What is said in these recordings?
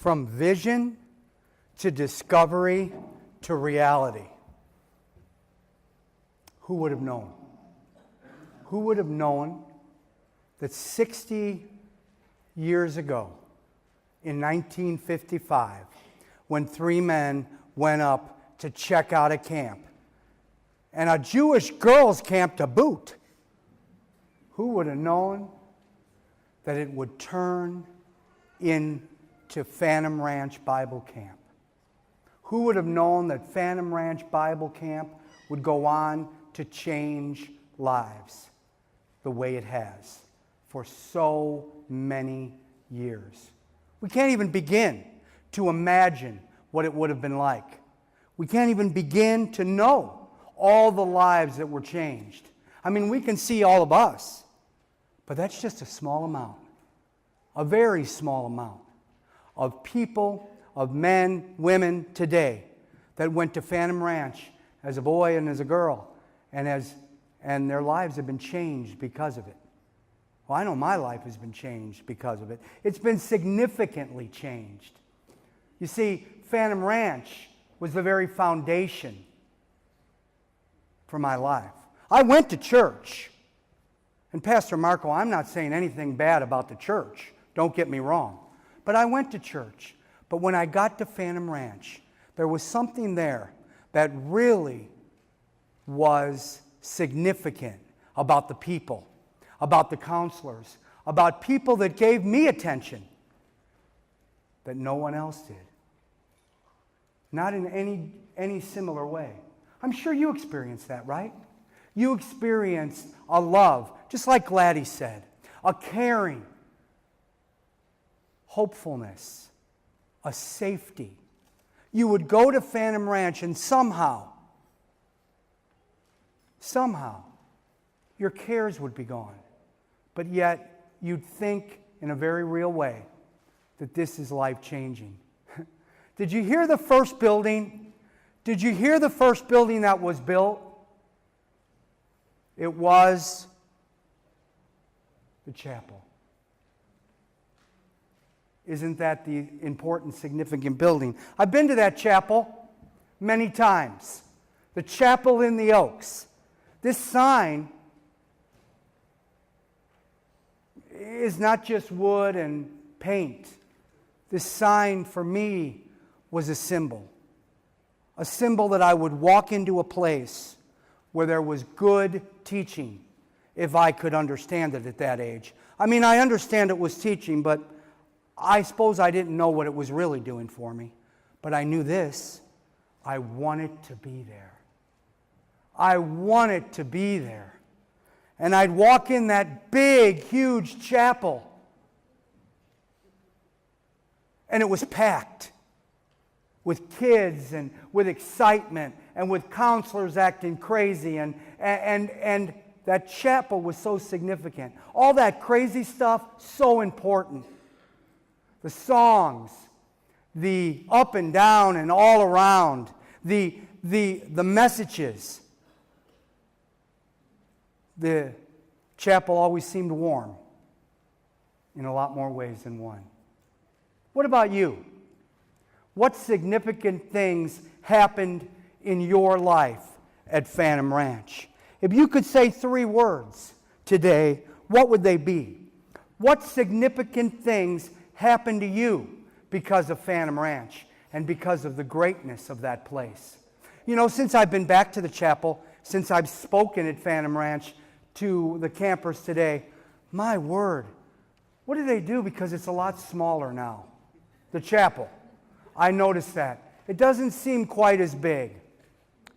From vision to discovery to reality. Who would have known? Who would have known that 60 years ago, in 1955, when three men went up to check out a camp, and a Jewish girls' camp to boot, who would have known that it would turn into Phantom Ranch Bible Camp? Who would have known that Phantom Ranch Bible Camp would go on to change lives the way it has for so many years? We can't even begin to imagine what it would have been like. We can't even begin to know all the lives that were changed. I mean, we can see all of us, but that's just a small amount, a very small amount of people, of men, women today that went to Phantom Ranch as a boy and as a girl, and their lives have been changed because of it. Well, I know my life has been changed because of it. It's been significantly changed. You see, Phantom Ranch was the very foundation for my life. I went to church. And Pastor Marco, I'm not saying anything bad about the church. Don't get me wrong. But I went to church. But when I got to Phantom Ranch, there was something there that really was significant about the people, about the counselors, about people that gave me attention that no one else did. Not in any similar way. I'm sure you experienced that, right? You experienced a love, just like Gladys said, a caring, hopefulness, a safety. You would go to Phantom Ranch and somehow, your cares would be gone. But yet, you'd think in a very real way that this is life-changing. Did you hear the first building? Did you hear the first building that was built? It was the chapel. Isn't that the important, significant building? I've been to that chapel many times. The chapel in the Oaks. This sign is not just wood and paint. This sign for me was a symbol. A symbol that I would walk into a place where there was good teaching, if I could understand it at that age. I mean, I understand it was teaching, but I suppose I didn't know what it was really doing for me. But I knew this: I wanted to be there. I wanted to be there. And I'd walk in that big, huge chapel, and it was packed with kids and with excitement and with counselors acting crazy, and that chapel was so significant. All that crazy stuff, so important. The songs, the up and down and all around, the messages. The chapel always seemed warm in a lot more ways than one. What about you? What significant things happened in your life at Phantom Ranch? If you could say 3 words today, what would they be? What significant things happened to you because of Phantom Ranch and because of the greatness of that place? You know, since I've been back to the chapel, since I've spoken at Phantom Ranch to the campers today, my word, what do they do? Because it's a lot smaller now. The chapel. I noticed that. It doesn't seem quite as big,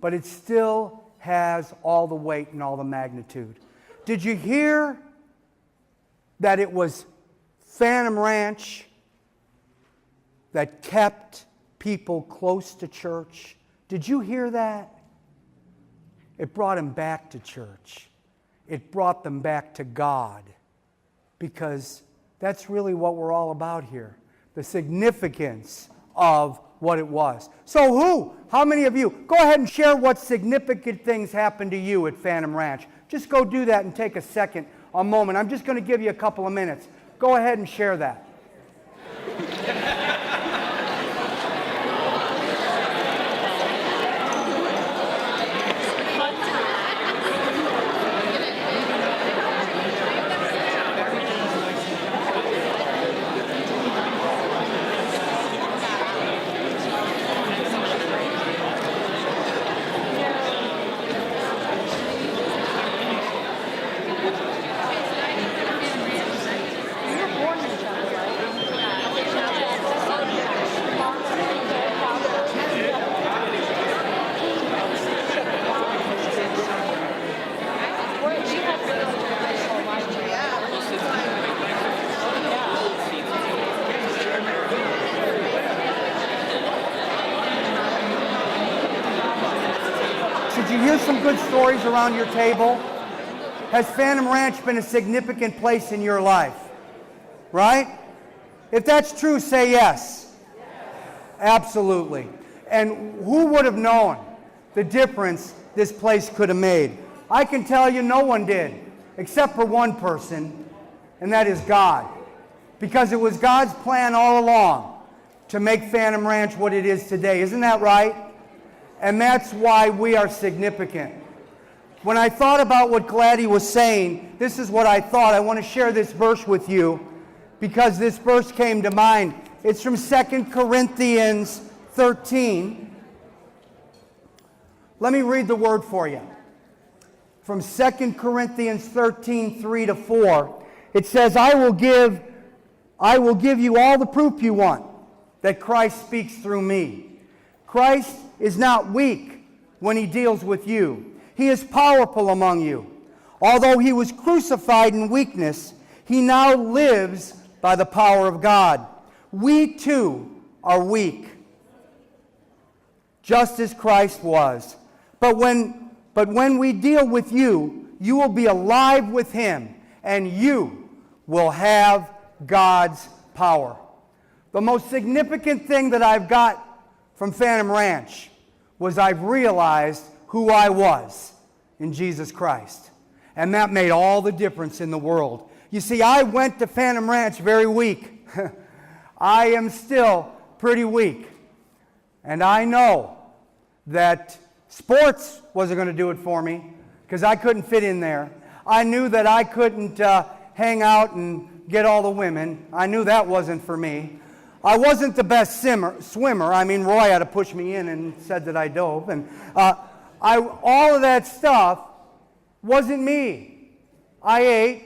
but it still has all the weight and all the magnitude. Did you hear that it was Phantom Ranch that kept people close to church? Did you hear that? It brought them back to church. It brought them back to God, because that's really what we're all about here, the significance of what it was. So how many of you, go ahead and share what significant things happened to you at Phantom Ranch. Just go do that and take a moment. I'm just going to give you a couple of minutes. Go ahead and share that. you hear some good stories around your table? Has Phantom Ranch been a significant place in your life? Right? If that's true, say yes. Absolutely. And who would have known the difference this place could have made? I can tell you no one did, except for one person, and that is God. Because it was God's plan all along to make Phantom Ranch what it is today. Isn't that right? And that's why we are significant. When I thought about what Gladys was saying, this is what I thought. I want to share this verse with you because this verse came to mind. It's from 2 Corinthians 13. Let me read the word for you. From 2 Corinthians 13, 3-4, it says, I will give you all the proof you want that Christ speaks through me. Christ is not weak when he deals with you. He is powerful among you. Although he was crucified in weakness, he now lives by the power of God. We too are weak, just as Christ was. But when we deal with you, you will be alive with him, and you will have God's power. The most significant thing that I've got from Phantom Ranch was I've realized who I was in Jesus Christ. And that made all the difference in the world. You see, I went to Phantom Ranch very weak. I am still pretty weak. And I know that sports wasn't going to do it for me because I couldn't fit in there. I knew that I couldn't hang out and get all the women. I knew that wasn't for me. I wasn't the best swimmer. I mean, Roy had to push me in and said that I dove. And all of that stuff wasn't me. I ate,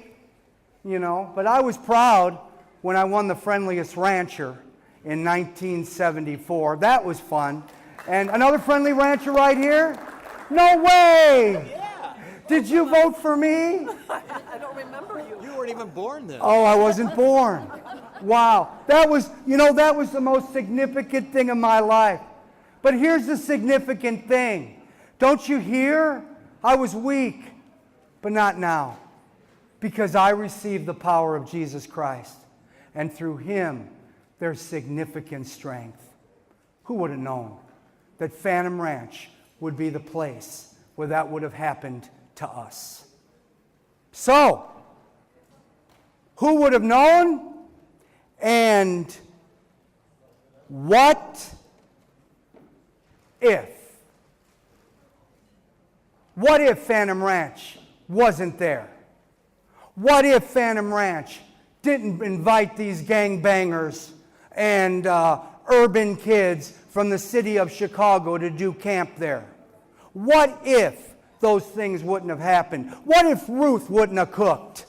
but I was proud when I won the Friendliest Rancher in 1974. That was fun. And another Friendly Rancher right here? No way! Yeah. Did you vote for me? I don't remember you. You weren't even born then. Oh, I wasn't born. Wow. That was the most significant thing in my life. But here's the significant thing. Don't you hear? I was weak, but not now. Because I received the power of Jesus Christ. And through him, there's significant strength. Who would have known that Phantom Ranch would be the place where that would have happened to us? So, who would have known? And what if? What if Phantom Ranch wasn't there? What if Phantom Ranch didn't invite these gangbangers and urban kids from the city of Chicago to do camp there? What if those things wouldn't have happened? What if Ruth wouldn't have cooked?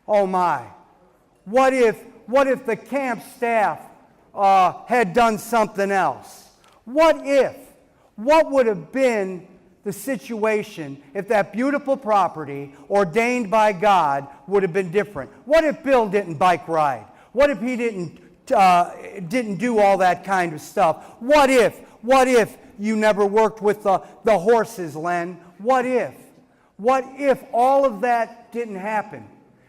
Oh my. What if the camp staff had done something else? What would have been the situation if that beautiful property ordained by God would have been different? What if Bill didn't bike ride? What if he didn't do all that kind of stuff? What if you never worked with the horses, Len? What if all of that didn't happen?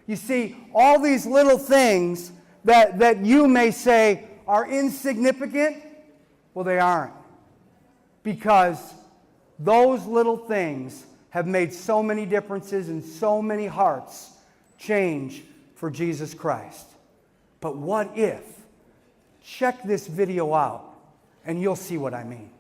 You see, all these little things that you may say are insignificant, well, they aren't. Because those little things have made so many differences and so many hearts change for Jesus Christ. But what if? Check this video out and you'll see what I mean.